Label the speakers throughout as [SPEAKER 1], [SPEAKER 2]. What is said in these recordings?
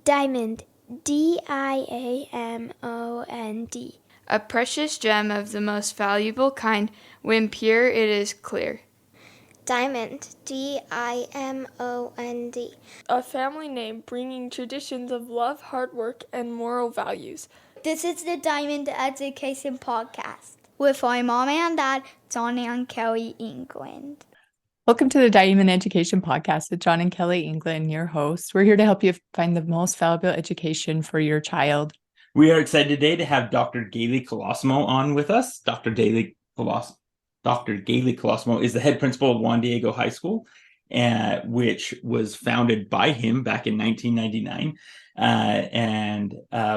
[SPEAKER 1] Diamond, Diamond.
[SPEAKER 2] A precious gem of the most valuable kind. When pure, it is clear.
[SPEAKER 1] Diamond, Diamond.
[SPEAKER 3] A family name bringing traditions of love, hard work, and moral values.
[SPEAKER 4] This is the Diamond Education Podcast with my mom and dad, John and Kelly England.
[SPEAKER 5] Welcome to the Diamond Education Podcast with John and Kelly England, your hosts. We're here to help you find the most valuable education for your child.
[SPEAKER 6] We are excited today to have Dr. Galey Colosimo on with us. Dr. Galey Colosimo is the head principal of Juan Diego High School, which was founded by him back in 1999.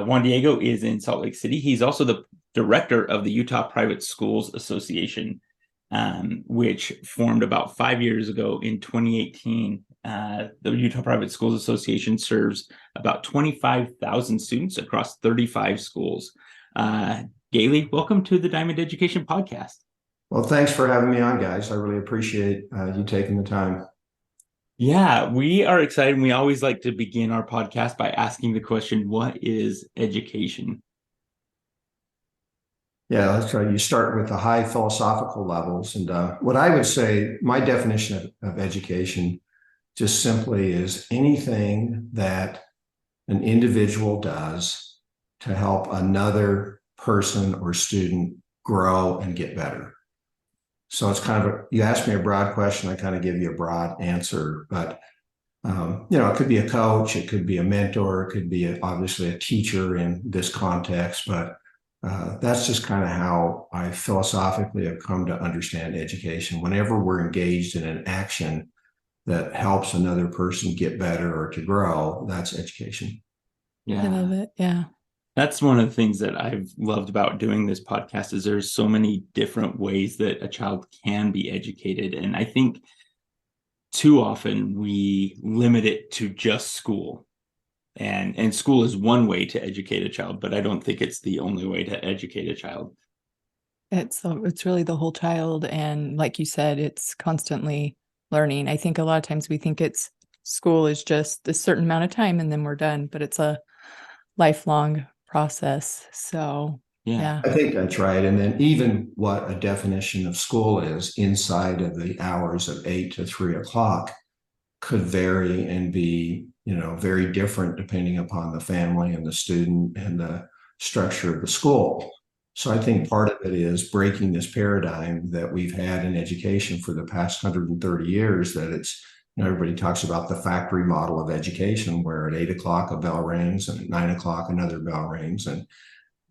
[SPEAKER 6] Juan Diego is in Salt Lake City. He's also the director of the Utah Private Schools Association, which formed about 5 years ago in 2018. The Utah Private Schools Association serves about 25,000 students across 35 schools. Galey, welcome to the Diamond Education Podcast.
[SPEAKER 7] Well, thanks for having me on, guys. I really appreciate you taking the time.
[SPEAKER 6] Yeah, we are excited. We always like to begin our podcast by asking the question, what is education?
[SPEAKER 7] Yeah, that's right. You start with the high philosophical levels. And what I would say, my definition of education just simply is anything that an individual does to help another person or student grow and get better. So it's kind of, you ask me a broad question, I kind of give you a broad answer, but it could be a coach, it could be a mentor, it could be obviously a teacher in this context, but that's just kind of how I philosophically have come to understand education. Whenever we're engaged in an action that helps another person get better or to grow, that's education.
[SPEAKER 5] Yeah, I love it. Yeah.
[SPEAKER 6] That's one of the things that I've loved about doing this podcast is there's so many different ways that a child can be educated. And I think too often we limit it to just school. And school is one way to educate a child, but I don't think it's the only way to educate a child.
[SPEAKER 5] It's really the whole child. And like you said, it's constantly learning. I think a lot of times we think school is just a certain amount of time and then we're done, but it's a lifelong process. So, yeah.
[SPEAKER 7] I think that's right. And then even what a definition of school is inside of the hours of 8 to 3 o'clock could vary and be, very different depending upon the family and the student and the structure of the school. So I think part of it is breaking this paradigm that we've had in education for the past 130 years, that it's, everybody talks about the factory model of education, where at 8 o'clock a bell rings and at 9 o'clock another bell rings. And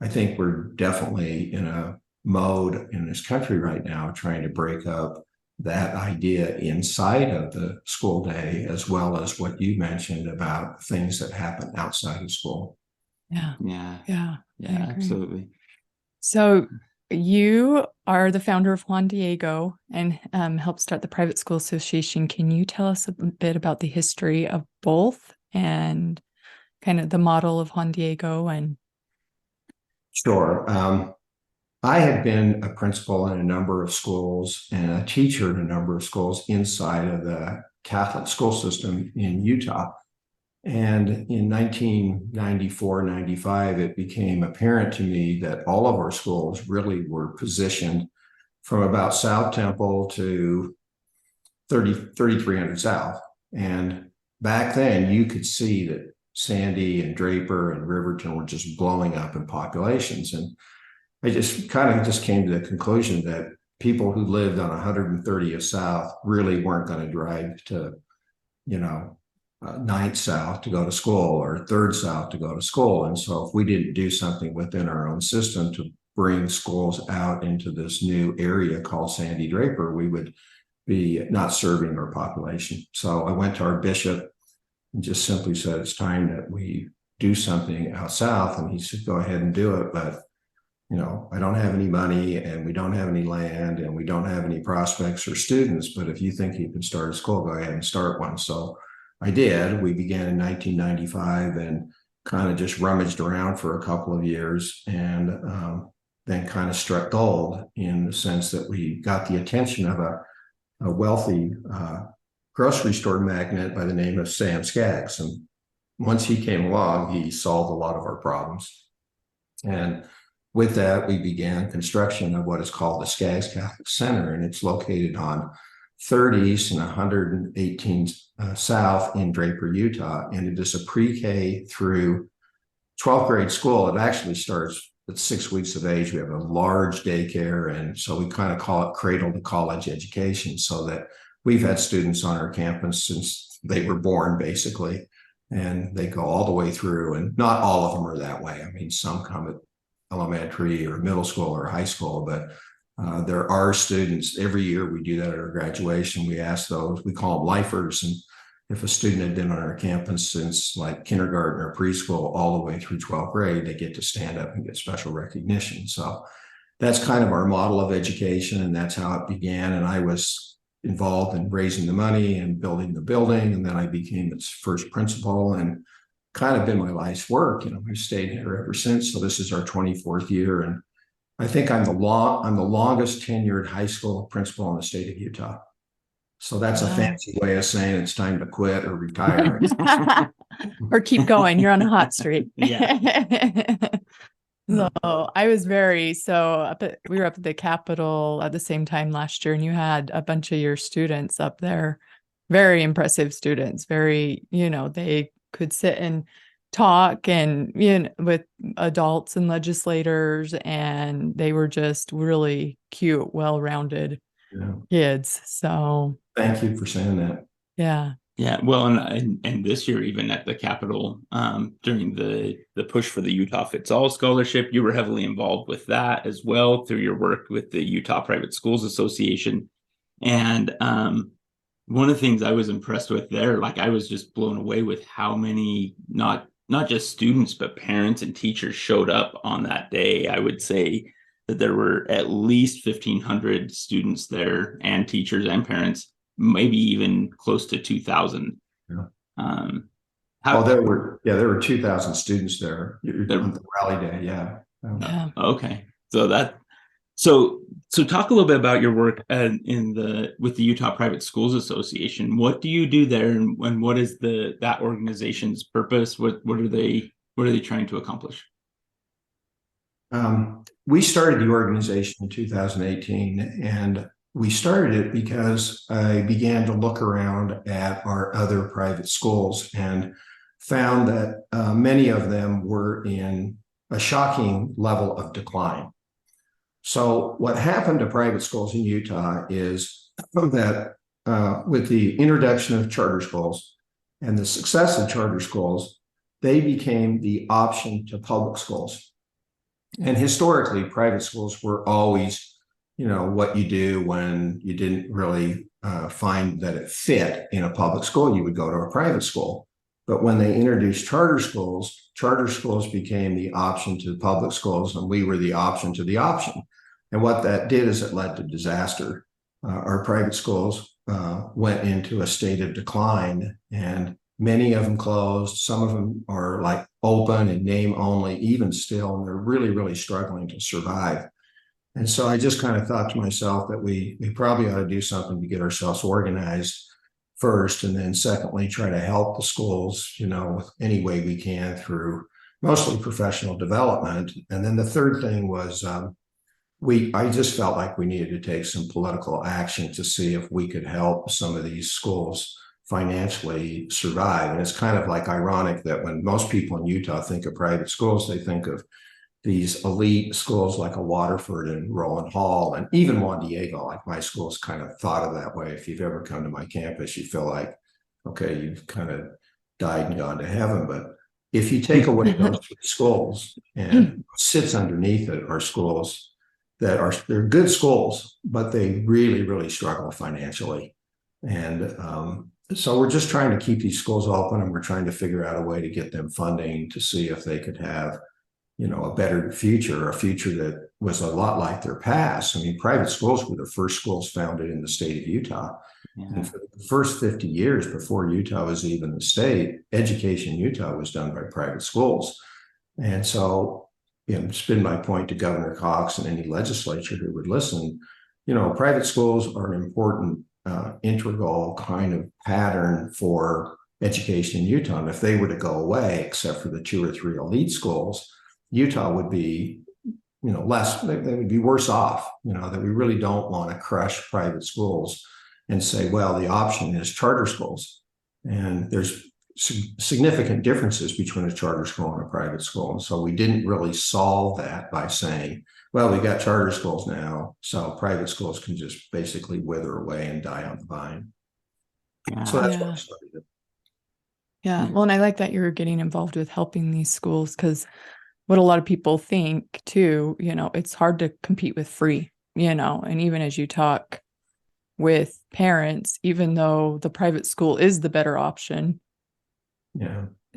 [SPEAKER 7] I think we're definitely in a mode in this country right now trying to break up that idea inside of the school day, as well as what you mentioned about things that happen outside of school.
[SPEAKER 5] Yeah,
[SPEAKER 6] Absolutely.
[SPEAKER 5] So you are the founder of Juan Diego and helped start the Private School Association. Can you tell us a bit about the history of both and kind of the model of Juan Diego?
[SPEAKER 7] Sure. I had been a principal in a number of schools and a teacher in a number of schools inside of the Catholic school system in Utah. And in 1994-95, it became apparent to me that all of our schools really were positioned from about South Temple to 3300 South. And back then, you could see that Sandy and Draper and Riverton were just blowing up in populations. And I just came to the conclusion that people who lived on 130th South really weren't going to drive to, 9th South to go to school or 3rd South to go to school. And so if we didn't do something within our own system to bring schools out into this new area called Sandy Draper, we would be not serving our population. So I went to our bishop and just simply said, it's time that we do something out south. And he said, go ahead and do it. But, I don't have any money and we don't have any land and we don't have any prospects or students. But if you think you can start a school, go ahead and start one. So I did. We began in 1995 and kind of just rummaged around for a couple of years and then kind of struck gold in the sense that we got the attention of a wealthy grocery store magnate by the name of Sam Skaggs. And once he came along, he solved a lot of our problems. And with that, we began construction of what is called the Skaggs Catholic Center, and it's located on 3rd East and 118 South in Draper, Utah. And it is a pre-K through 12th grade school. It actually starts at 6 weeks of age. We have a large daycare, and so we kind of call it cradle to college education, so that we've had students on our campus since they were born, basically, and they go all the way through. And not all of them are that way. I mean, some come at elementary or middle school or high school, but there are students every year. We do that at our graduation. We ask those, we call them lifers, and if a student had been on our campus since like kindergarten or preschool all the way through 12th grade, they get to stand up and get special recognition. So that's kind of our model of education, and that's how it began. And I was involved in raising the money and building the building, and then I became its first principal, and kind of been my life's work. We've stayed here ever since. So this is our 24th year, and I think I'm the longest tenured high school principal in the state of Utah. So that's a fancy way of saying it's time to quit or retire.
[SPEAKER 5] Or keep going. You're on a hot streak.
[SPEAKER 6] Yeah.
[SPEAKER 5] So I was we were up at the Capitol at the same time last year, and you had a bunch of your students up there, very impressive students, they could sit and talk and, with adults and legislators, and they were just really cute, well-rounded kids. So
[SPEAKER 7] thank you for saying that.
[SPEAKER 5] Yeah.
[SPEAKER 6] Yeah, well, and this year, even at the Capitol, during the push for the Utah Fits All scholarship, you were heavily involved with that as well through your work with the Utah Private Schools Association. And one of the things I was impressed with there, like I was just blown away with how many, not just students, but parents and teachers showed up on that day. I would say that there were at least 1,500 students there, and teachers and parents, maybe even close to 2,000.
[SPEAKER 7] Yeah. There were 2,000 students there on the rally day. Yeah.
[SPEAKER 6] Okay. So talk a little bit about your work with the Utah Private Schools Association. What do you do there, and what is that organization's purpose? What are they trying to accomplish?
[SPEAKER 7] We started the organization in 2018, and we started it because I began to look around at our other private schools and found that many of them were in a shocking level of decline. So what happened to private schools in Utah is that with the introduction of charter schools and the success of charter schools, they became the option to public schools. And historically, private schools were always, what you do when you didn't really find that it fit in a public school, you would go to a private school. But when they introduced charter schools became the option to public schools, and we were the option to the option. And what that did is it led to disaster. Our private schools went into a state of decline, and many of them closed. Some of them are like open and name only, even still, and they're really, really struggling to survive. And so I just kind of thought to myself that we probably ought to do something to get ourselves organized first, and then secondly, try to help the schools, with any way we can through mostly professional development. And then the third thing was I just felt like we needed to take some political action to see if we could help some of these schools financially survive. And it's kind of like ironic that when most people in Utah think of private schools, they think of these elite schools like a Waterford and Rowland Hall, and even Juan Diego, like my school's kind of thought of that way. If you've ever come to my campus, you feel like, okay, you've kind of died and gone to heaven. But if you take away those three schools, and sits underneath it are schools they're good schools, but they really, really struggle financially. And so we're just trying to keep these schools open, and we're trying to figure out a way to get them funding to see if they could have, a better future, a future that was a lot like their past. I mean, private schools were the first schools founded in the state of Utah. Yeah. And for the first 50 years before Utah was even the state, education in Utah was done by private schools. And so, it's been my point to Governor Cox and any legislature who would listen, private schools are an important integral kind of pattern for education in Utah. And if they were to go away, except for the 2 or 3 elite schools, Utah would be, less, they would be worse off, that we really don't want to crush private schools and say, well, the option is charter schools. And there's significant differences between a charter school and a private school. And so we didn't really solve that by saying, well, we got charter schools now, so private schools can just basically wither away and die on the vine. So that's what I started.
[SPEAKER 5] Yeah. Well, and I like that you're getting involved with helping these schools, because what a lot of people think too, it's hard to compete with free, and even as you talk with parents, even though the private school is the better option,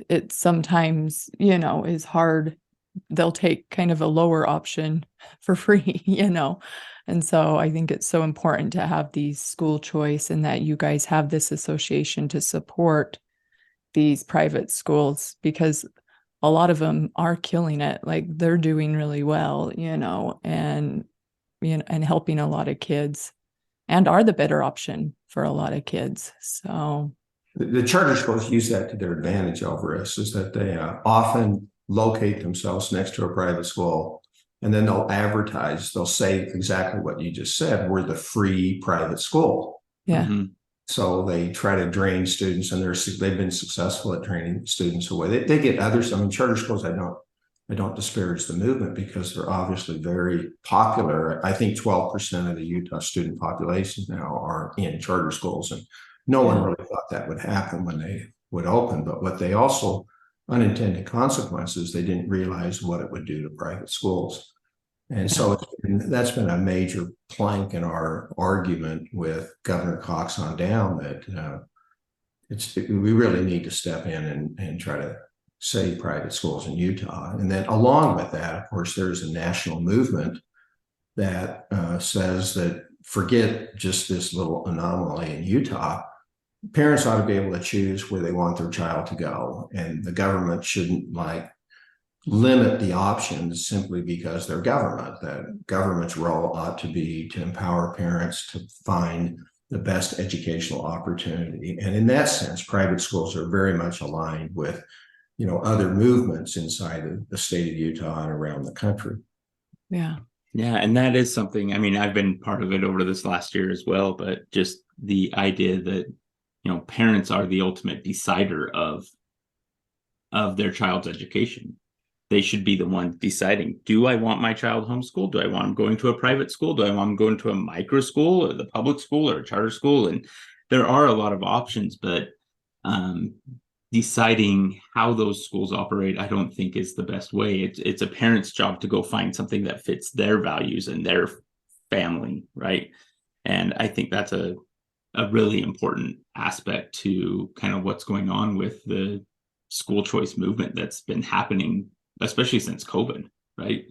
[SPEAKER 5] it sometimes, is hard. They'll take kind of a lower option for free, And so I think it's so important to have these school choice, and that you guys have this association to support these private schools, because a lot of them are killing it. Like, they're doing really well, and helping a lot of kids, and are the better option for a lot of kids. So
[SPEAKER 7] the charter schools use that to their advantage over us, is that they often locate themselves next to a private school, and then they'll advertise, they'll say exactly what you just said, we're the free private school.
[SPEAKER 5] Yeah.
[SPEAKER 6] Mm-hmm.
[SPEAKER 7] So they try to drain students, and they've been successful at draining students away. They get others. I mean, charter schools, I don't disparage the movement, because they're obviously very popular. I think 12% of the Utah student population now are in charter schools, and no one really thought that would happen when they would open. But what they also, unintended consequences, they didn't realize what it would do to private schools. And so that's been a major plank in our argument with Governor Cox on down, that we really need to step in and try to save private schools in Utah. And then along with that, of course, there's a national movement that says that forget just this little anomaly in Utah. Parents ought to be able to choose where they want their child to go, and the government shouldn't limit the options simply because they're government. That government's role ought to be to empower parents to find the best educational opportunity. And in that sense, private schools are very much aligned with, other movements inside of the state of Utah and around the country.
[SPEAKER 5] Yeah.
[SPEAKER 6] Yeah. And that is something, I mean, I've been part of it over this last year as well, but just the idea that, parents are the ultimate decider of their child's education. They should be the one deciding, do I want my child homeschooled? Do I want them going to a private school? Do I want them going to a micro school, or the public school, or a charter school? And there are a lot of options, but deciding how those schools operate, I don't think is the best way. It's a parent's job to go find something that fits their values and their family, right? And I think that's a really important aspect to kind of what's going on with the school choice movement that's been happening, especially since COVID, right?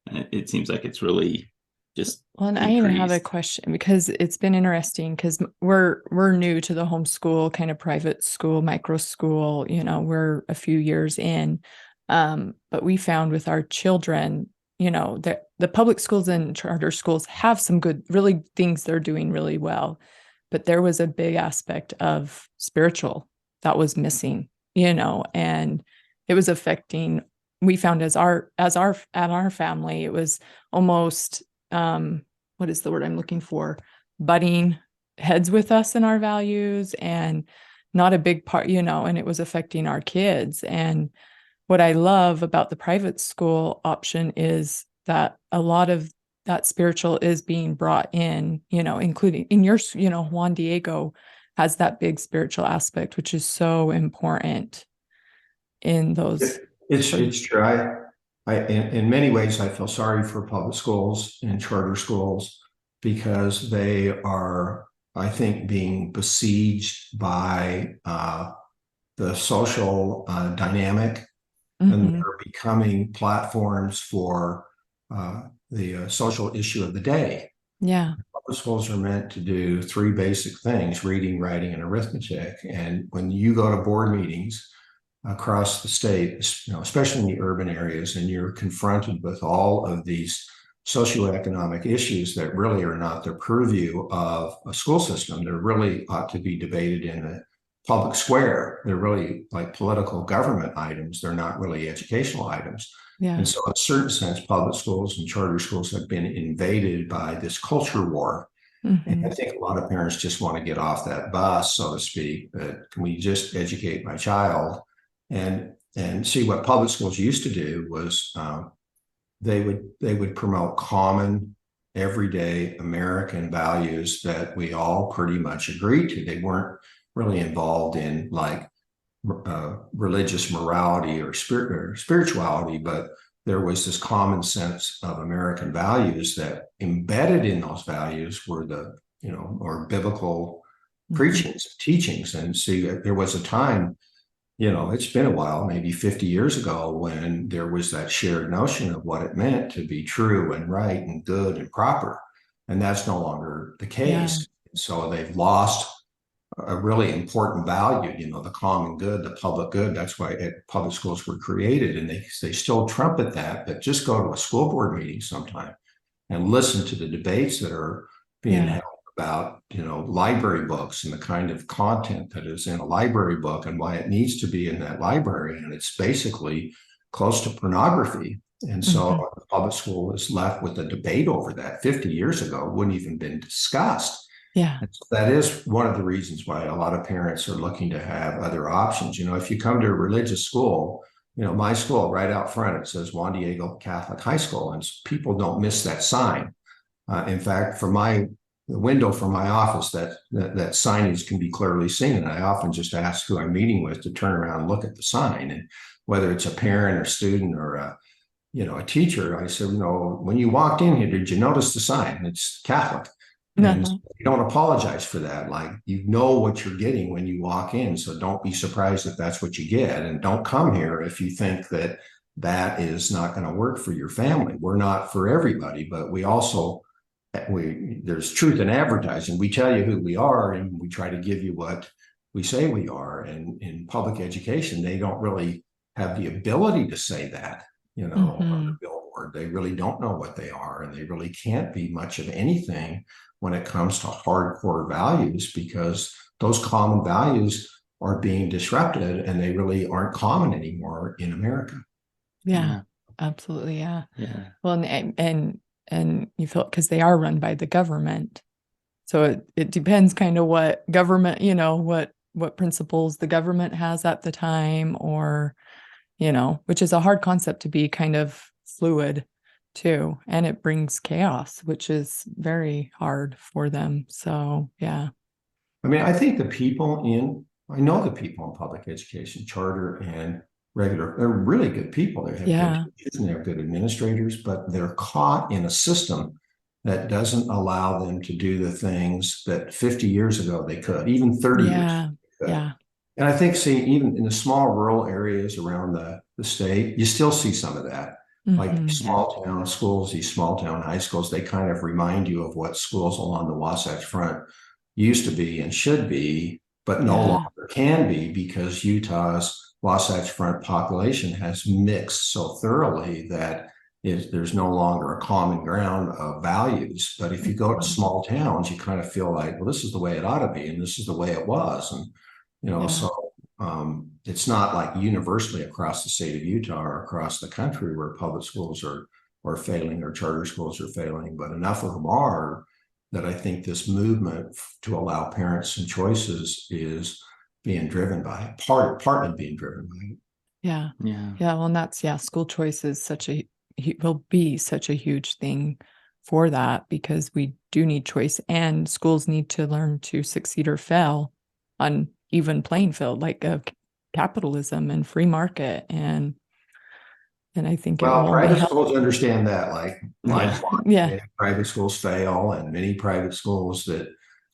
[SPEAKER 6] And it seems like it's really just
[SPEAKER 5] well, and I even have a question, because it's been interesting, because we're new to the homeschool kind of private school, micro school, we're a few years in, but we found with our children, that the public schools and charter schools have some good, really things they're doing really well, but there was a big aspect of spiritual that was missing, and it was affecting. We found at our family, it was almost, what is the word I'm looking for? Butting heads with us in our values, and not a big part, and it was affecting our kids. And what I love about the private school option is that a lot of that spiritual is being brought in, including in your, Juan Diego has that big spiritual aspect, which is so important in those.
[SPEAKER 7] It's true. In many ways, I feel sorry for public schools and charter schools, because they are, I think, being besieged by the social dynamic, and they're becoming platforms for the social issue of the day.
[SPEAKER 5] Yeah.
[SPEAKER 7] Public schools are meant to do 3 basic things: reading, writing, and arithmetic. And when you go to board meetings across the state, especially in the urban areas, and you're confronted with all of these socioeconomic issues that really are not the purview of a school system, they really ought to be debated in public square. They're really like political government items. They're not really educational items.
[SPEAKER 5] Yeah.
[SPEAKER 7] And so in a certain sense, public schools and charter schools have been invaded by this culture war. And I think a lot of parents just want to get off that bus, so to speak, that can we just educate my child? And see, what public schools used to do was they would promote common, everyday American values that we all pretty much agreed to. They weren't really involved in like religious morality or spirituality, but there was this common sense of American values that embedded in those values were the, or biblical preachings, teachings. And see, there was a time, it's been a while, maybe 50 years ago, when there was that shared notion of what it meant to be true and right and good and proper. And that's no longer the case. Yeah. So they've lost a really important value, the common good, the public good. That's why public schools were created, and they still trumpet that. But just go to a school board meeting sometime and listen to the debates that are being held about, library books and the kind of content that is in a library book and why it needs to be in that library. And it's basically close to pornography. And so the public school is left with a debate over that. 50 years ago, it wouldn't even been discussed.
[SPEAKER 5] Yeah.
[SPEAKER 7] And so that is one of the reasons why a lot of parents are looking to have other options. If you come to a religious school, my school right out front, it says Juan Diego Catholic High School, and people don't miss that sign. In fact, from the window from my office, that signage can be clearly seen. And I often just ask who I'm meeting with to turn around and look at the sign. And whether it's a parent or student or a teacher, I said, when you walked in here, did you notice the sign? It's Catholic. And you don't apologize for that. Like, what you're getting when you walk in. So don't be surprised if that's what you get. And don't come here if you think that is not going to work for your family. We're not for everybody, but there's truth in advertising. We tell you who we are, and we try to give you what we say we are. And in public education, they don't really have the ability to say that, on the billboard. They really don't know what they are, and they really can't be much of anything when it comes to hardcore values, because those common values are being disrupted and they really aren't common anymore in America.
[SPEAKER 5] Yeah, absolutely. Yeah. Well, and you feel, because they are run by the government. So it depends kind of what government, what principles the government has at the time, or, which is a hard concept to be kind of fluid too. And it brings chaos, which is very hard for them. So, yeah.
[SPEAKER 7] I mean, I think I know the people in public education, charter and regular, they're really good people. They have good teachers and they have good administrators, but they're caught in a system that doesn't allow them to do the things that 50 years ago they could, even 30 years ago they could. Yeah. And I think, even in the small rural areas around the state, you still see some of that. Like small town schools, these small town high schools, they kind of remind you of what schools along the Wasatch Front used to be and should be, but no longer can be, because Utah's Wasatch Front population has mixed so thoroughly that there's no longer a common ground of values. But if you go to small towns, you kind of feel like, well, this is the way it ought to be, and this is the way it was. And, so it's not like universally across the state of Utah or across the country where public schools are failing or charter schools are failing, but enough of them are that I think this movement to allow parents and choices is being driven by it, partly being driven by it.
[SPEAKER 5] Yeah. Well, and that's, school choice is will be such a huge thing for that, because we do need choice, and schools need to learn to succeed or fail on even playing field, like capitalism and free market. And I think
[SPEAKER 7] private schools understand that, private schools fail, and many private schools that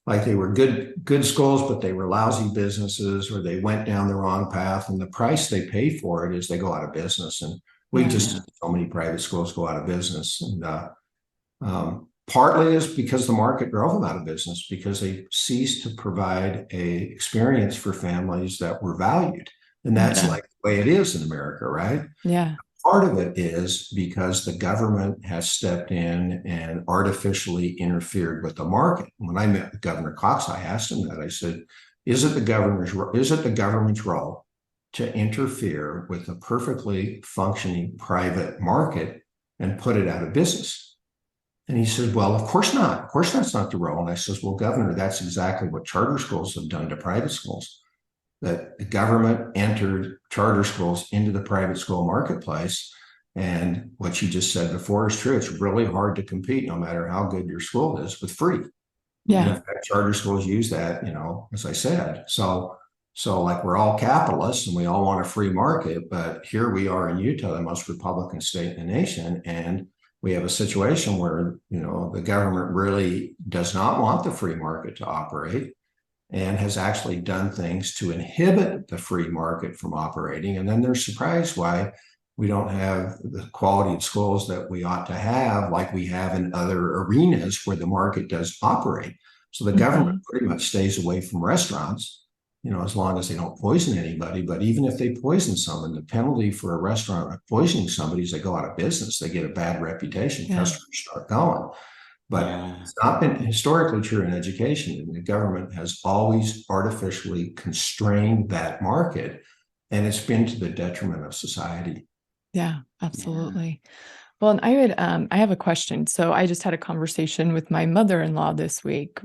[SPEAKER 7] they were good schools, but they were lousy businesses, or they went down the wrong path, and the price they pay for it is they go out of business. And so many private schools go out of business, and partly is because the market drove them out of business, because they ceased to provide a experience for families that were valued. And that's like the way it is in America, right?
[SPEAKER 5] Yeah.
[SPEAKER 7] Part of it is because the government has stepped in and artificially interfered with the market. When I met with Governor Cox, I asked him that. I said, Is it the government's role to interfere with a perfectly functioning private market and put it out of business? And he said, well, of course not. Of course, that's not the role. And I says, well, Governor, that's exactly what charter schools have done to private schools. That the government entered charter schools into the private school marketplace. And what you just said before is true. It's really hard to compete, no matter how good your school is, with free.
[SPEAKER 5] Yeah.
[SPEAKER 7] And in fact, charter schools use that, as I said. So like, we're all capitalists and we all want a free market, but here we are in Utah, the most Republican state in the nation. And we have a situation where, the government really does not want the free market to operate and has actually done things to inhibit the free market from operating. And then they're surprised why we don't have the quality of schools that we ought to have, like we have in other arenas where the market does operate. So the government pretty much stays away from restaurants, as long as they don't poison anybody. But even if they poison someone, the penalty for a restaurant poisoning somebody is they go out of business. They get a bad reputation. Yeah. Customers start going. But it's not been historically true in education. The government has always artificially constrained that market, and it's been to the detriment of society.
[SPEAKER 5] Yeah, absolutely. Yeah. Well, and I have a question. So I just had a conversation with my mother-in-law this week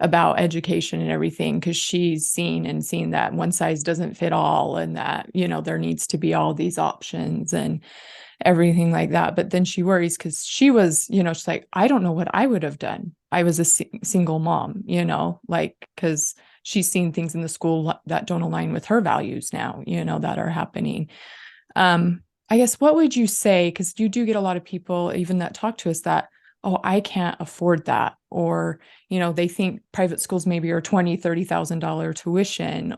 [SPEAKER 5] about education and everything, because she's seen that one size doesn't fit all, and that, there needs to be all these options and everything like that. But then she worries because she was, she's like, I don't know what I would have done. I was a single mom, because she's seen things in the school that don't align with her values now, that are happening. I guess, what would you say? Because you do get a lot of people even that talk to us that, oh, I can't afford that. Or, they think private schools maybe are $20,000, $30,000 tuition,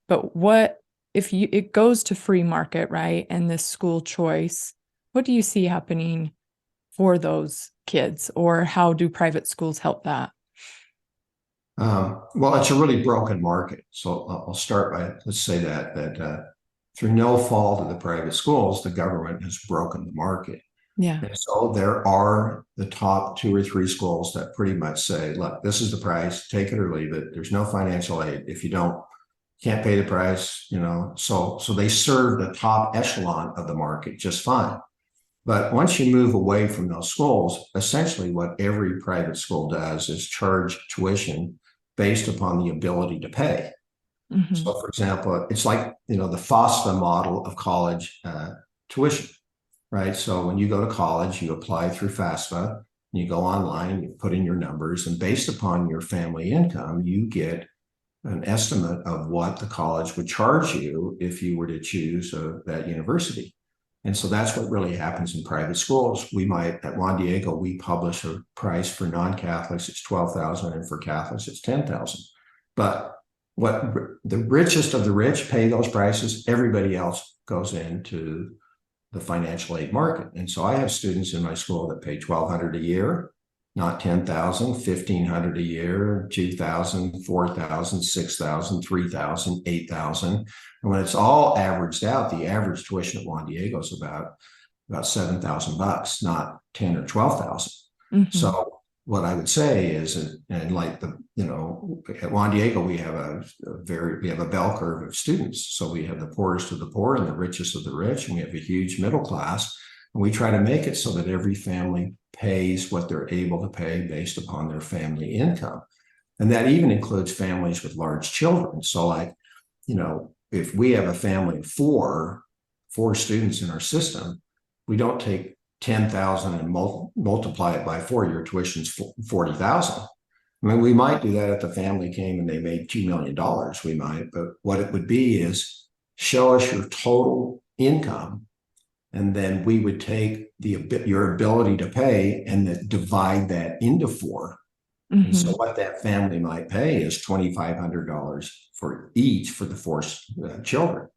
[SPEAKER 5] but what if it goes to free market, right? And this school choice, what do you see happening for those kids, or how do private schools help that?
[SPEAKER 7] Well, it's a really broken market. So I'll start by, let's say that through no fault of the private schools, the government has broken the market.
[SPEAKER 5] Yeah.
[SPEAKER 7] And so there are the top 2 or 3 schools that pretty much say, look, this is the price, take it or leave it. There's no financial aid. If you can't pay the price, so they serve the top echelon of the market just fine. But once you move away from those schools, essentially what every private school does is charge tuition based upon the ability to pay. Mm-hmm. So, for example, it's like, the FOSTA model of college tuition, right? So when you go to college, you apply through FAFSA, you go online, you put in your numbers, and based upon your family income, you get an estimate of what the college would charge you if you were to choose that university. And so that's what really happens in private schools. We might, at Juan Diego, we publish a price for non-Catholics, it's $12,000, and for Catholics, it's $10,000. But what the richest of the rich pay those prices, everybody else goes into the financial aid market. And so I have students in my school that pay $1,200 a year, not $10,000, $1,500 a year, $2,000, $4,000, $6,000, $3,000, $8,000. And when it's all averaged out, the average tuition at Juan Diego is about $7,000, not $10,000 or $12,000. Mm-hmm. So what I would say is, and like at Juan Diego, we have a bell curve of students. So we have the poorest of the poor and the richest of the rich, and we have a huge middle class. And we try to make it so that every family pays what they're able to pay based upon their family income. And that even includes families with large children. So like, if we have a family of four students in our system, we don't take 10,000 and multiply it by 4, your tuition's 40,000. I mean, we might do that if the family came and they made $2 million, we might, but what it would be is show us your total income, and then we would take your ability to pay and then divide that into 4. Mm-hmm. And so what that family might pay is $2,500 for each for the 4 children.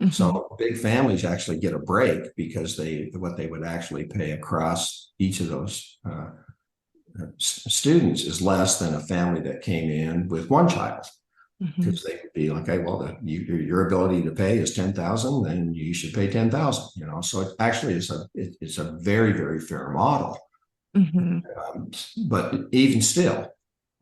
[SPEAKER 7] Mm-hmm. So big families actually get a break because what they would actually pay across each of those students is less than a family that came in with 1 child. Because they would be like, okay, well, your ability to pay is $10,000, then you should pay $10,000. So it actually is a very, very fair model. Mm-hmm. But even still,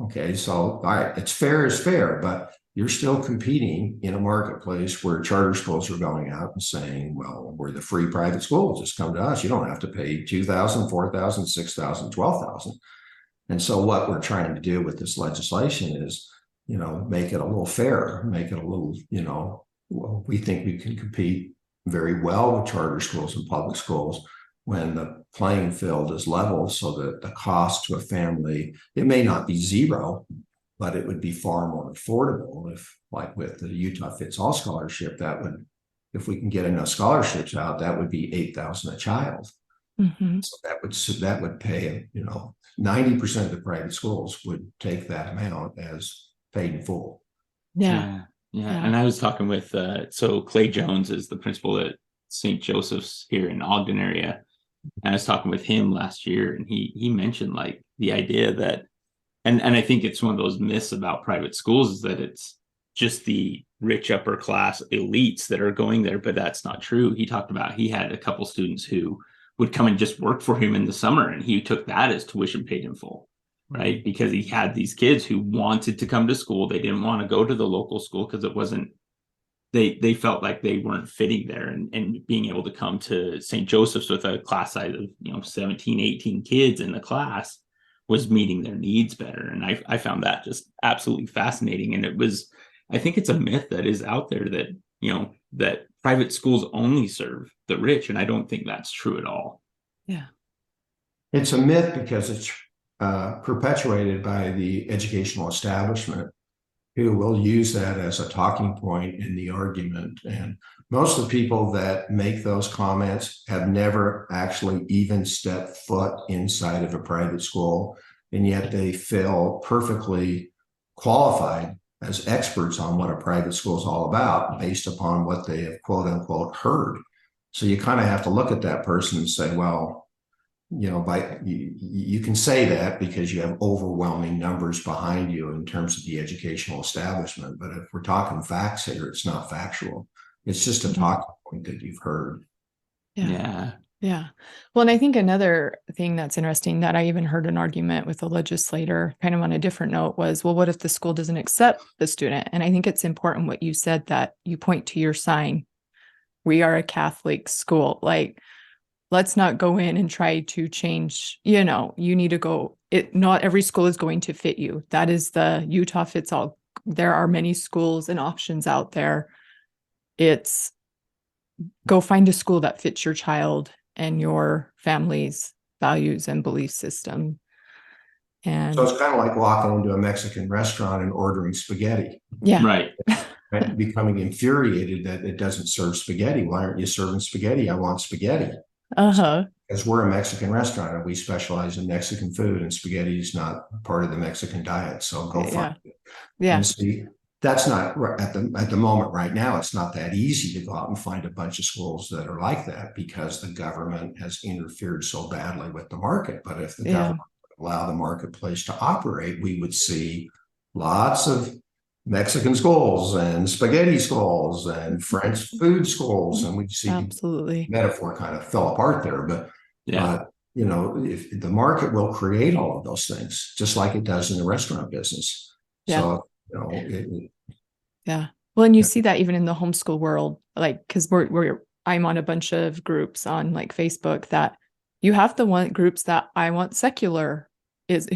[SPEAKER 7] Okay, so all right, it's fair is fair, but you're still competing in a marketplace where charter schools are going out and saying, well, we're the free private school, just come to us. You don't have to pay 2,000, 4,000, 6,000, 12,000. And so what we're trying to do with this legislation is, make it a little fairer, make it a little, well, we think we can compete very well with charter schools and public schools when the playing field is level, so that the cost to a family, it may not be zero, but it would be far more affordable if, like with the Utah Fits All scholarship, if we can get enough scholarships out, that would be $8,000 a child.
[SPEAKER 5] Mm-hmm.
[SPEAKER 7] So that would pay, 90% of the private schools would take that amount as paid in full.
[SPEAKER 5] Yeah.
[SPEAKER 6] And I was talking with so Clay Jones is the principal at St. Joseph's here in Ogden area. And I was talking with him last year, and he mentioned like the idea that, and I think it's one of those myths about private schools is that it's just the rich upper class elites that are going there, but that's not true. He talked about he had a couple students who would come and just work for him in the summer, and he took that as tuition paid in full, right? Because he had these kids who wanted to come to school. They didn't want to go to the local school because it wasn't, they felt like they weren't fitting there, and being able to come to St. Joseph's with a class size of 17, 18 kids in the class was meeting their needs better. And I found that just absolutely fascinating. And I think it's a myth that is out there that that private schools only serve the rich, and I don't think that's true at all.
[SPEAKER 5] Yeah,
[SPEAKER 7] it's a myth because it's perpetuated by the educational establishment, who will use that as a talking point in the argument. And most of the people that make those comments have never actually even stepped foot inside of a private school, and yet they feel perfectly qualified as experts on what a private school is all about based upon what they have quote unquote heard. So you kind of have to look at that person and say, well, you can say that because you have overwhelming numbers behind you in terms of the educational establishment. But if we're talking facts here, it's not factual. It's just a talking point that you've heard.
[SPEAKER 5] Yeah. Well, and I think another thing that's interesting that I even heard an argument with a legislator kind of on a different note was, well, what if the school doesn't accept the student? And I think it's important what you said, that you point to your sign. We are a Catholic school. Like, let's not go in and try to change, you need to go, not every school is going to fit you. That is the Utah Fits All. There are many schools and options out there. It's go find a school that fits your child and your family's values and belief system. And
[SPEAKER 7] so it's kind of like walking into a Mexican restaurant and ordering spaghetti.
[SPEAKER 5] Yeah.
[SPEAKER 6] Right.
[SPEAKER 7] And becoming infuriated that it doesn't serve spaghetti. Why aren't you serving spaghetti? I want spaghetti. Because we're a Mexican restaurant and we specialize in Mexican food, and spaghetti is not part of the Mexican diet. So go find it.
[SPEAKER 5] Yeah.
[SPEAKER 7] And see, that's not at the moment right now. It's not that easy to go out and find a bunch of schools that are like that because the government has interfered so badly with the market. But if the government would allow the marketplace to operate, we would see lots of Mexican schools and spaghetti schools and French food schools, and we see
[SPEAKER 5] absolutely
[SPEAKER 7] metaphor kind of fell apart there. But if the market will create all of those things, just like it does in the restaurant business. So
[SPEAKER 5] well, and you see that even in the homeschool world, like because I'm on a bunch of groups on like Facebook that you have to want groups that I want secular is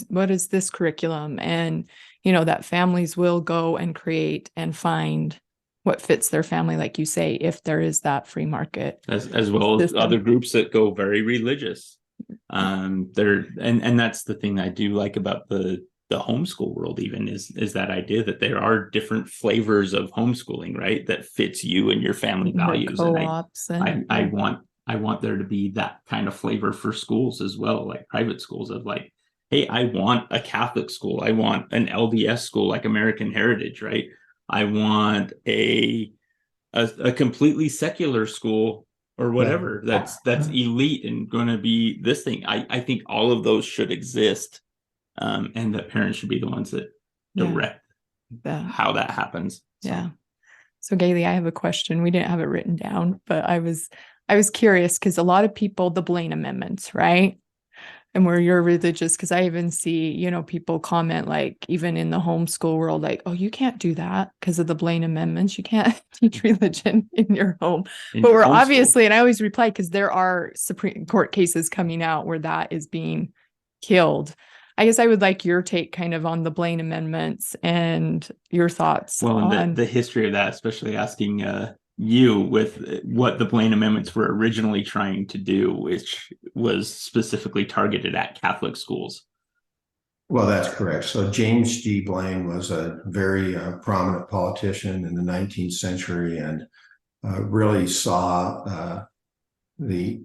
[SPEAKER 5] what is this curriculum, and that families will go and create and find what fits their family, like you say, if there is that free market,
[SPEAKER 6] as well as other groups that go very religious. And that's the thing I do like about the homeschool world, even is that idea that there are different flavors of homeschooling, right? That fits you and your family values. And I want there to be that kind of flavor for schools as well, like private schools of like, hey, I want a Catholic school. I want an LDS school like American Heritage, right? I want a completely secular school or whatever that's elite and going to be this thing. I think all of those should exist, and that parents should be the ones that direct how that happens.
[SPEAKER 5] So Galey, I have a question. We didn't have it written down, but I was curious because a lot of people, the Blaine amendments, right? and where you're religious, because I even see, people comment, like, even in the homeschool world, like, oh, you can't do that because of the Blaine amendments. You can't teach religion in your home. But we're obviously, and I always reply, because there are Supreme Court cases coming out where that is being killed. I guess I would like your take kind of on the Blaine amendments and your thoughts on
[SPEAKER 6] the history of that, especially asking you with what the Blaine amendments were originally trying to do, which was specifically targeted at Catholic schools.
[SPEAKER 7] Well, that's correct. So James G. Blaine was a very prominent politician in the 19th century, and really saw the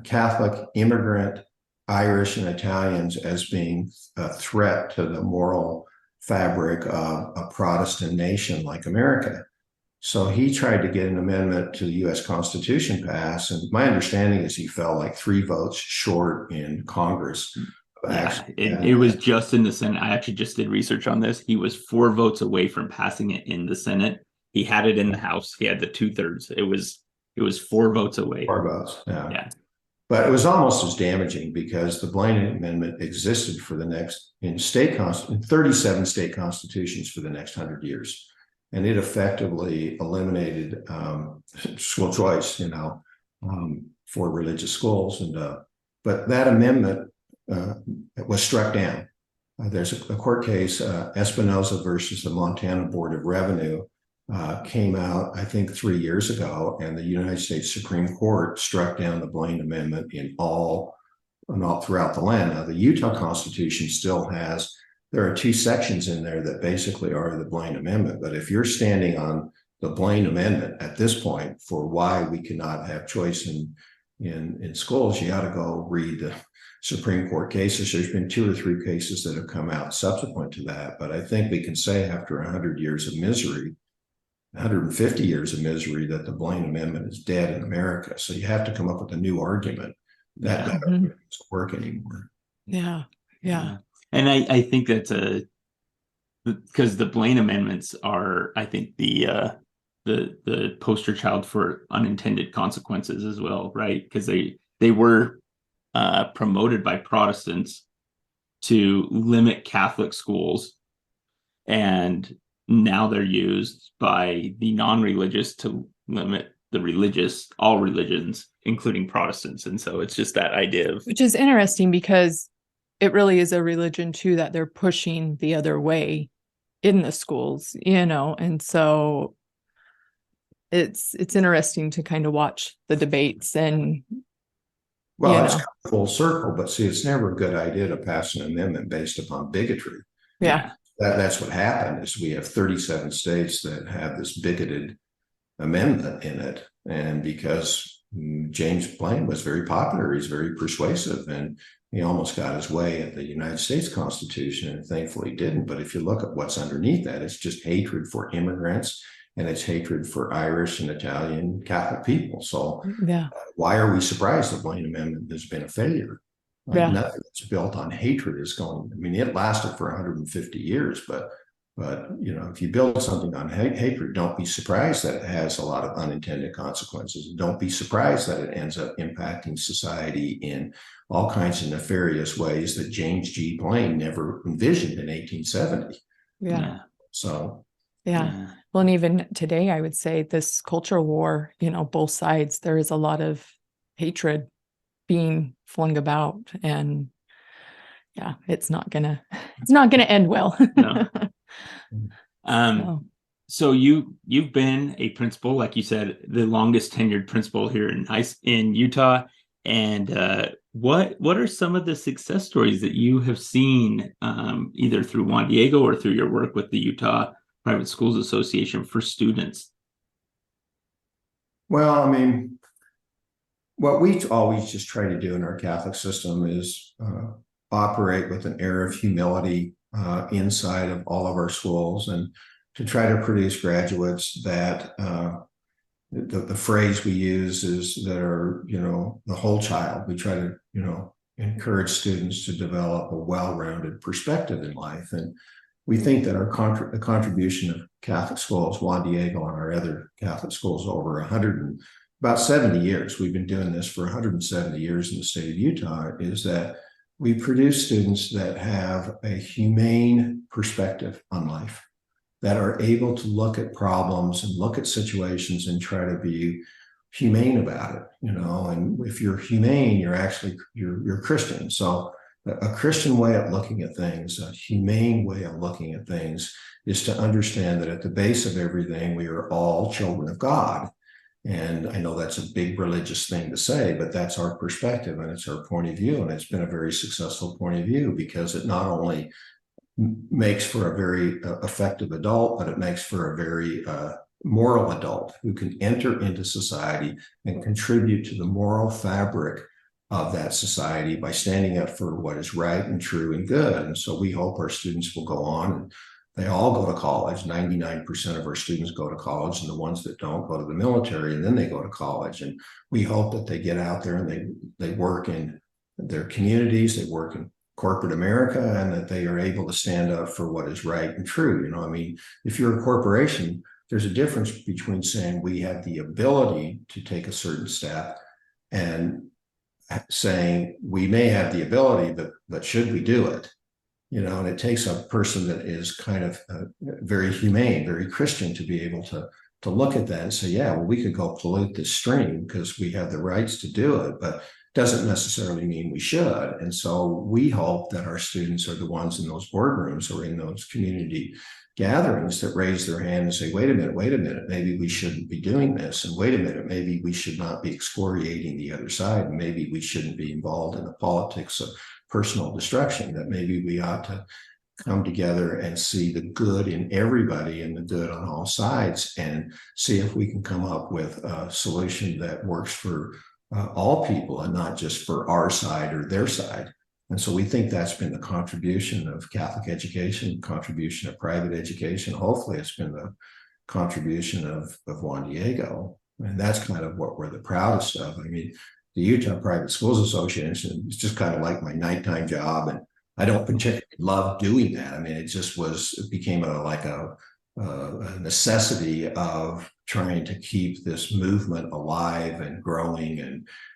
[SPEAKER 7] Catholic immigrant Irish and Italians as being a threat to the moral fabric of a Protestant nation like America. So he tried to get an amendment to the U.S. Constitution passed, and my understanding is he fell like 3 votes short in Congress.
[SPEAKER 6] It was just in the Senate. I actually just did research on this. He was 4 votes away from passing it in the Senate. He had it in the House. He had the 2/3. It was 4 votes away.
[SPEAKER 7] 4 votes, yeah. But it was almost as damaging because the Blaine Amendment existed for the next in 37 state constitutions for the next 100 years, and it effectively eliminated school choice, for religious schools. And but that amendment was struck down. There's a court case, Espinoza versus the Montana Board of Revenue, came out, I think, 3 years ago, and the United States Supreme Court struck down the Blaine Amendment in all throughout the land. Now, the Utah Constitution still has, there are 2 sections in there that basically are the Blaine Amendment. But if you're standing on the Blaine Amendment at this point for why we cannot have choice in schools, you got to go read the Supreme Court cases. There's been 2 or 3 cases that have come out subsequent to that. But I think we can say after 100 years of misery, 150 years of misery, that the Blaine Amendment is dead in America. So you have to come up with a new argument that doesn't work anymore.
[SPEAKER 5] Yeah.
[SPEAKER 6] And I think that's because the Blaine amendments are, I think, the poster child for unintended consequences as well, right? Because they were promoted by Protestants to limit Catholic schools, and now they're used by the non-religious to limit the religious, all religions, including Protestants. And so it's just that idea of,
[SPEAKER 5] which is interesting because it really is a religion too that they're pushing the other way in the schools, and so it's interesting to kind of watch the debates. And
[SPEAKER 7] well, it's full circle, but see, it's never a good idea to pass an amendment based upon bigotry.
[SPEAKER 5] Yeah.
[SPEAKER 7] That's what happened. Is we have 37 states that have this bigoted amendment in it, and because James Blaine was very popular, he's very persuasive, and he almost got his way at the United States Constitution, and thankfully didn't. But if you look at what's underneath that, it's just hatred for immigrants, and it's hatred for Irish and Italian Catholic people. So why are we surprised the Blaine Amendment has been a failure? Nothing that's built on hatred is going. I mean, it lasted for 150 years, but if you build something on hatred, don't be surprised that it has a lot of unintended consequences. Don't be surprised that it ends up impacting society in all kinds of nefarious ways that James G. Blaine never envisioned in 1870.
[SPEAKER 5] Yeah.
[SPEAKER 7] So.
[SPEAKER 5] Yeah. Well, and even today, I would say this cultural war, both sides, there is a lot of hatred being flung about, and it's not gonna end well.
[SPEAKER 6] No. So you've been a principal, like you said, the longest tenured principal here in Utah. And what are some of the success stories that you have seen, either through Juan Diego or through your work with the Utah Private Schools Association for students?
[SPEAKER 7] Well, I mean, what we always just try to do in our Catholic system is operate with an air of humility inside of all of our schools, and to try to produce graduates that the phrase we use is that are, the whole child. We try to, encourage students to develop a well-rounded perspective in life. And we think that the contribution of Catholic schools, Juan Diego and our other Catholic schools over about 70 years, we've been doing this for 170 years in the state of Utah, is that we produce students that have a humane perspective on life, that are able to look at problems and look at situations and try to be humane about it, and if you're humane, you're Christian. So a Christian way of looking at things, a humane way of looking at things, is to understand that at the base of everything, we are all children of God. And I know that's a big religious thing to say, but that's our perspective and it's our point of view. And it's been a very successful point of view because it not only makes for a very effective adult, but it makes for a very moral adult who can enter into society and contribute to the moral fabric of that society by standing up for what is right and true and good. And so we hope our students will go on, and they all go to college. 99% of our students go to college, and the ones that don't go to the military, and then they go to college. And we hope that they get out there and they work in their communities, they work in corporate America, and that they are able to stand up for what is right and true. If you're a corporation, there's a difference between saying we have the ability to take a certain step and saying we may have the ability, but should we do it? And it takes a person that is kind of very humane, very Christian, to be able to look at that and say, yeah, well, we could go pollute this stream because we have the rights to do it, but doesn't necessarily mean we should. And so we hope that our students are the ones in those boardrooms or in those community gatherings that raise their hand and say, wait a minute, maybe we shouldn't be doing this. And wait a minute, maybe we should not be excoriating the other side. And maybe we shouldn't be involved in the politics of personal destruction, that maybe we ought to come together and see the good in everybody and the good on all sides and see if we can come up with a solution that works for all people and not just for our side or their side. And so we think that's been the contribution of Catholic education, contribution of private education. Hopefully it's been the contribution of Juan Diego. And that's kind of what we're the proudest of. The Utah Private Schools Association is just kind of like my nighttime job. And I don't particularly love doing that. It became a necessity of trying to keep this movement alive and growing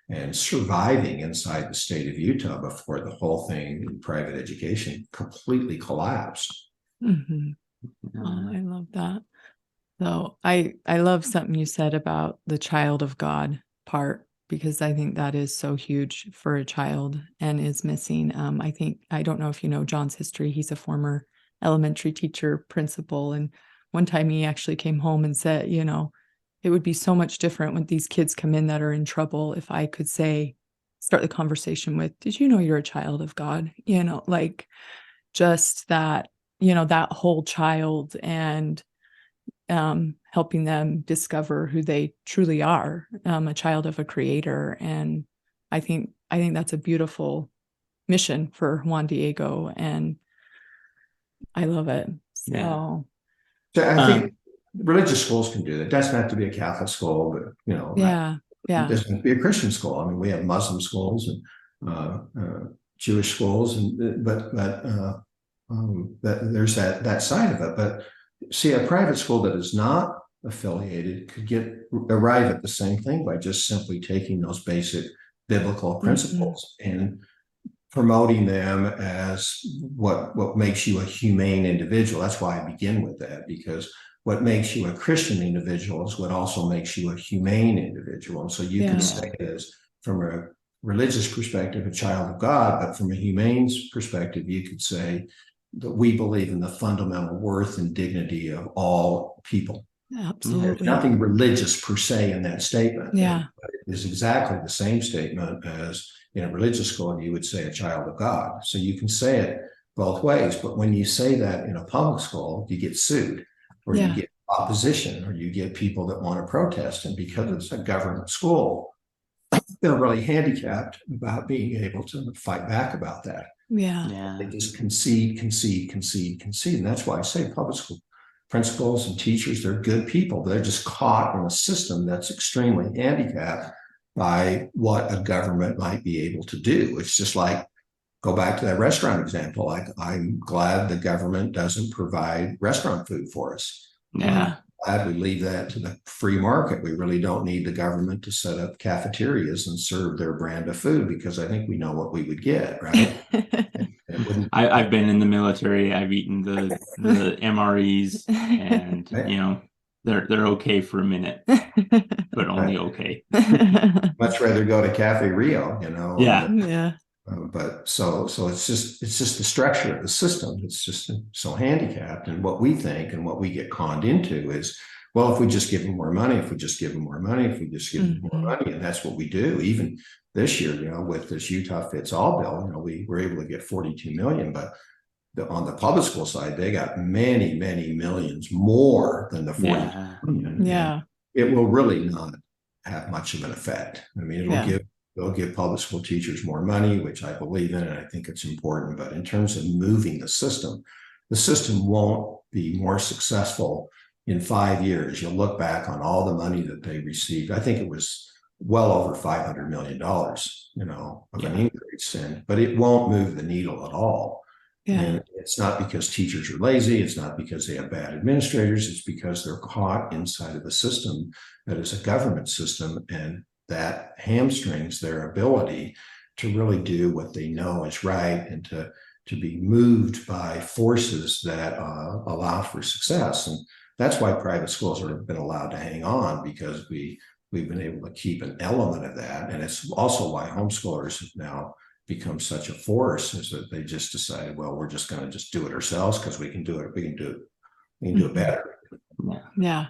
[SPEAKER 7] and surviving inside the state of Utah before the whole thing in private education completely collapsed.
[SPEAKER 5] Mm-hmm. Oh, I love that. So I love something you said about the child of God part, because I think that is so huge for a child and is missing. I don't know if you know John's history. He's a former elementary teacher, principal, and one time he actually came home and said, it would be so much different when these kids come in that are in trouble if I could start the conversation with, did you know you're a child of God? Just that, that whole child, and helping them discover who they truly are, a child of a creator. And I think that's a beautiful mission for Juan Diego, and I love it. So
[SPEAKER 7] I think religious schools can do that. It doesn't have to be a Catholic school, but
[SPEAKER 5] yeah.
[SPEAKER 7] It doesn't have to be a Christian school. We have Muslim schools and Jewish schools, but there's that side of it. But see, a private school that is not affiliated could arrive at the same thing by just simply taking those basic biblical principles and promoting them as what makes you a humane individual. That's why I begin with that, because what makes you a Christian individual is what also makes you a humane individual. And so you can say this from a religious perspective, a child of God, but from a humane perspective, you could say that we believe in the fundamental worth and dignity of all people.
[SPEAKER 5] Absolutely.
[SPEAKER 7] There's nothing religious per se in that statement.
[SPEAKER 5] Yeah.
[SPEAKER 7] But it is exactly the same statement as in a religious school, and you would say a child of God. So you can say it both ways. But when you say that in a public school, you get sued, or you get opposition, or you get people that want to protest. And because it's a government school, they're really handicapped about being able to fight back about that.
[SPEAKER 5] Yeah.
[SPEAKER 7] They just concede. And that's why I say public school principals and teachers, they're good people. They're just caught in a system that's extremely handicapped by what a government might be able to do. It's just like, go back to that restaurant example. I'm glad the government doesn't provide restaurant food for us.
[SPEAKER 5] Yeah.
[SPEAKER 7] glad we leave that to the free market. We really don't need the government to set up cafeterias and serve their brand of food, because I think we know what we would get, right?
[SPEAKER 6] I've been in the military. I've eaten the MREs, and they're okay for a minute, but only okay.
[SPEAKER 7] Much rather go to Cafe Rio,
[SPEAKER 6] Yeah.
[SPEAKER 7] But so it's just the structure of the system. It's just so handicapped. And what we think and what we get conned into is, well, if we just give them more money, if we just give them more money, if we just give them more money, and that's what we do. Even this year, with this Utah Fits All bill, we were able to get 42 million, but on the public school side, they got many, many millions more than the 40 million.
[SPEAKER 5] Yeah.
[SPEAKER 7] It will really not have much of an effect. I mean, it'll give public school teachers more money, which I believe in, and I think it's important. But in terms of moving the system won't be more successful in 5 years. You'll look back on all the money that they received. I think it was well over $500 million, of an increase. But it won't move the needle at all.
[SPEAKER 5] Yeah.
[SPEAKER 7] And it's not because teachers are lazy. It's not because they have bad administrators. It's because they're caught inside of a system that is a government system, and that hamstrings their ability to really do what they know is right, and to be moved by forces that allow for success. And that's why private schools have been allowed to hang on, because we've been able to keep an element of that. And it's also why homeschoolers have now become such a force, is that they just decided, well, we're just going to just do it ourselves because we can do it. We can do it better.
[SPEAKER 5] Yeah.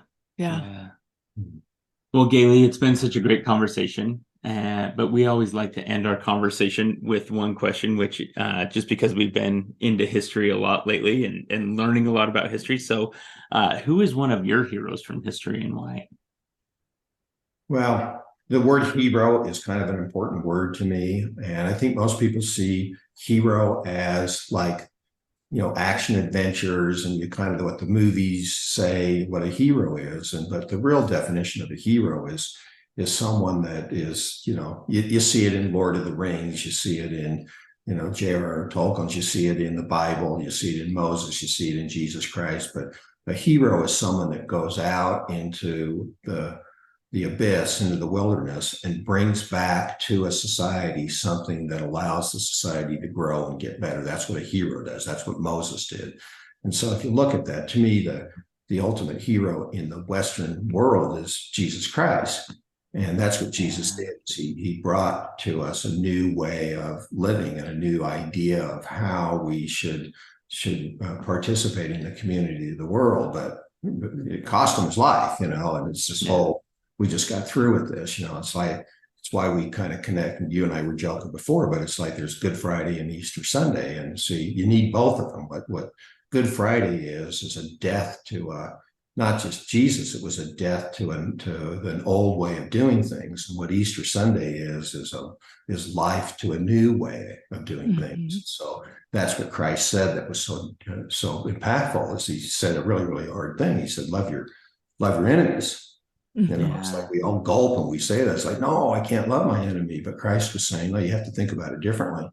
[SPEAKER 6] Well, Galey, it's been such a great conversation, but we always like to end our conversation with one question, which just because we've been into history a lot lately and learning a lot about history. So who is one of your heroes from history, and why?
[SPEAKER 7] Well, the word hero is kind of an important word to me. And I think most people see hero as like, action adventures, and you kind of what the movies say what a hero is. But the real definition of a hero is someone that is, you see it in Lord of the Rings, you see it in, J.R.R. Tolkien's, you see it in the Bible, you see it in Moses, you see it in Jesus Christ. But a hero is someone that goes out into the abyss, into the wilderness, and brings back to a society something that allows the society to grow and get better. That's what a hero does. That's what Moses did. And so if you look at that, to me, the ultimate hero in the Western world is Jesus Christ. And that's what Jesus did. He brought to us a new way of living and a new idea of how we should participate in the community of the world. But it cost him his life, and it's this whole, we just got through with this, it's like, it's why we kind of connect. And you and I were joking before, but it's like there's Good Friday and Easter Sunday. And so you need both of them. But what Good Friday is a death to not just Jesus, it was a death to an old way of doing things. And what Easter Sunday is life to a new way of doing things. So that's what Christ said that was so impactful, is he said a really, really hard thing. He said, love your enemies. It's like we all gulp when we say that. It's like, no, I can't love my enemy. But Christ was saying, no, you have to think about it differently.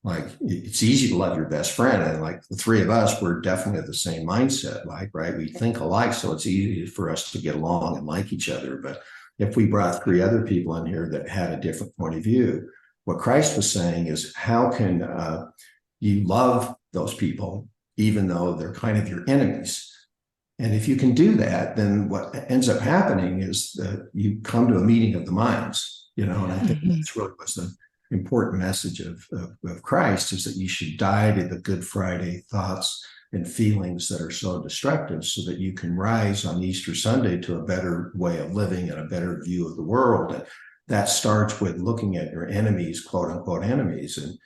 [SPEAKER 7] Like, it's easy to love your best friend. And like the three of us, we're definitely of the same mindset, right? We think alike. So it's easy for us to get along and like each other. But if we brought 3 other people in here that had a different point of view, what Christ was saying is, how can you love those people, even though they're kind of your enemies? And if you can do that, then what ends up happening is that you come to a meeting of the minds, and I think that's really was the important message of Christ, is that you should die to the Good Friday thoughts and feelings that are so destructive, so that you can rise on Easter Sunday to a better way of living and a better view of the world. And that starts with looking at your enemies, quote unquote enemies. And,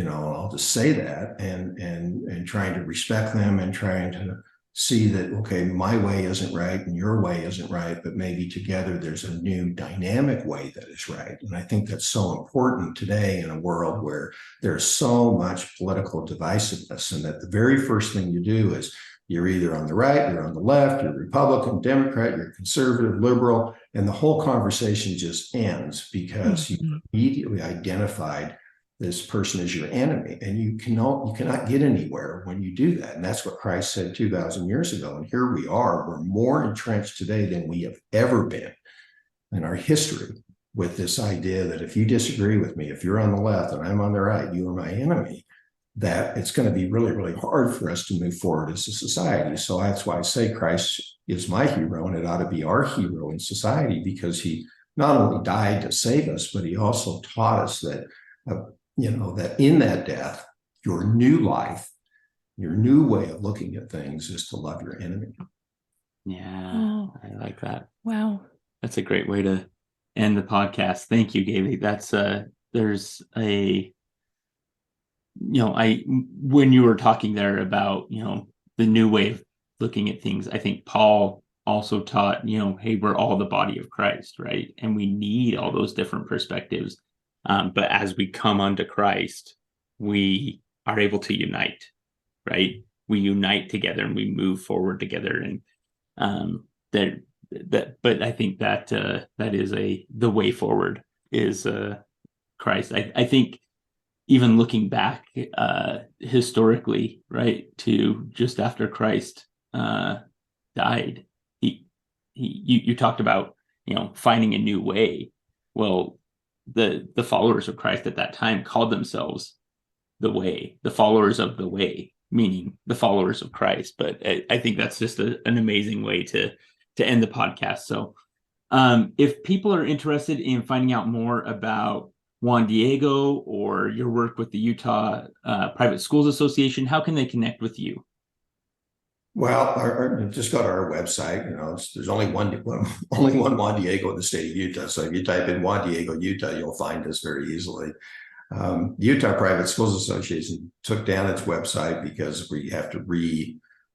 [SPEAKER 7] I'll just say that, and trying to respect them, and trying to see that, okay, my way isn't right and your way isn't right, but maybe together there's a new dynamic way that is right. And I think that's so important today in a world where there's so much political divisiveness, and that the very first thing you do is you're either on the right, you're on the left, you're Republican, Democrat, you're conservative, liberal, and the whole conversation just ends because you immediately identified this person is your enemy, and you cannot get anywhere when you do that. And that's what Christ said 2,000 years ago. And here we are, we're more entrenched today than we have ever been in our history with this idea that if you disagree with me, if you're on the left and I'm on the right, you are my enemy, that it's going to be really, really hard for us to move forward as a society. So that's why I say Christ is my hero, and it ought to be our hero in society, because he not only died to save us, but he also taught us that that in that death, your new life, your new way of looking at things is to love your enemy.
[SPEAKER 6] Yeah, I like that.
[SPEAKER 5] Wow.
[SPEAKER 6] That's a great way to end the podcast. Thank you, Galey. That's there's a, when you were talking there about, the new way of looking at things, I think Paul also taught, hey, we're all the body of Christ, right? And we need all those different perspectives. But as we come unto Christ, we are able to unite, right? We unite together and we move forward together. And but I think that that is the way forward is Christ. I think even looking back historically, right, to just after Christ died, you talked about finding a new way. Well, the followers of Christ at that time called themselves the way, the followers of the way, meaning the followers of Christ. But I think that's just an amazing way to end the podcast. So if people are interested in finding out more about Juan Diego or your work with the Utah Private Schools Association, how can they connect with you?
[SPEAKER 7] Well, just go to our website. There's only one Juan Diego in the state of Utah. So if you type in Juan Diego, Utah, you'll find us very easily. Utah Private Schools Association took down its website because we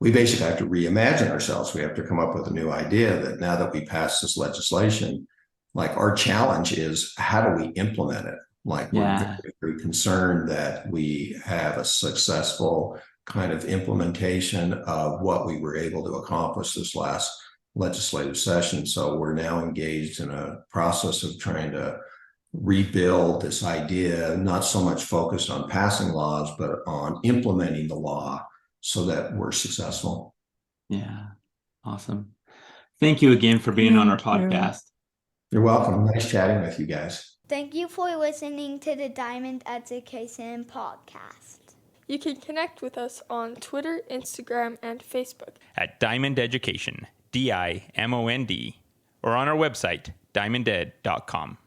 [SPEAKER 7] basically have to reimagine ourselves. We have to come up with a new idea that now that we passed this legislation, like our challenge is how do we implement it? Like we're very, very concerned that we have a successful kind of implementation of what we were able to accomplish this last legislative session. So we're now engaged in a process of trying to rebuild this idea, not so much focused on passing laws, but on implementing the law so that we're successful.
[SPEAKER 6] Yeah. Awesome. Thank you again for being on our podcast.
[SPEAKER 7] You're welcome. Nice chatting with you guys.
[SPEAKER 4] Thank you for listening to the Diamond Education Podcast.
[SPEAKER 3] You can connect with us on Twitter, Instagram, and Facebook
[SPEAKER 8] at Diamond Education, DIMOND, or on our website, diamonded.com.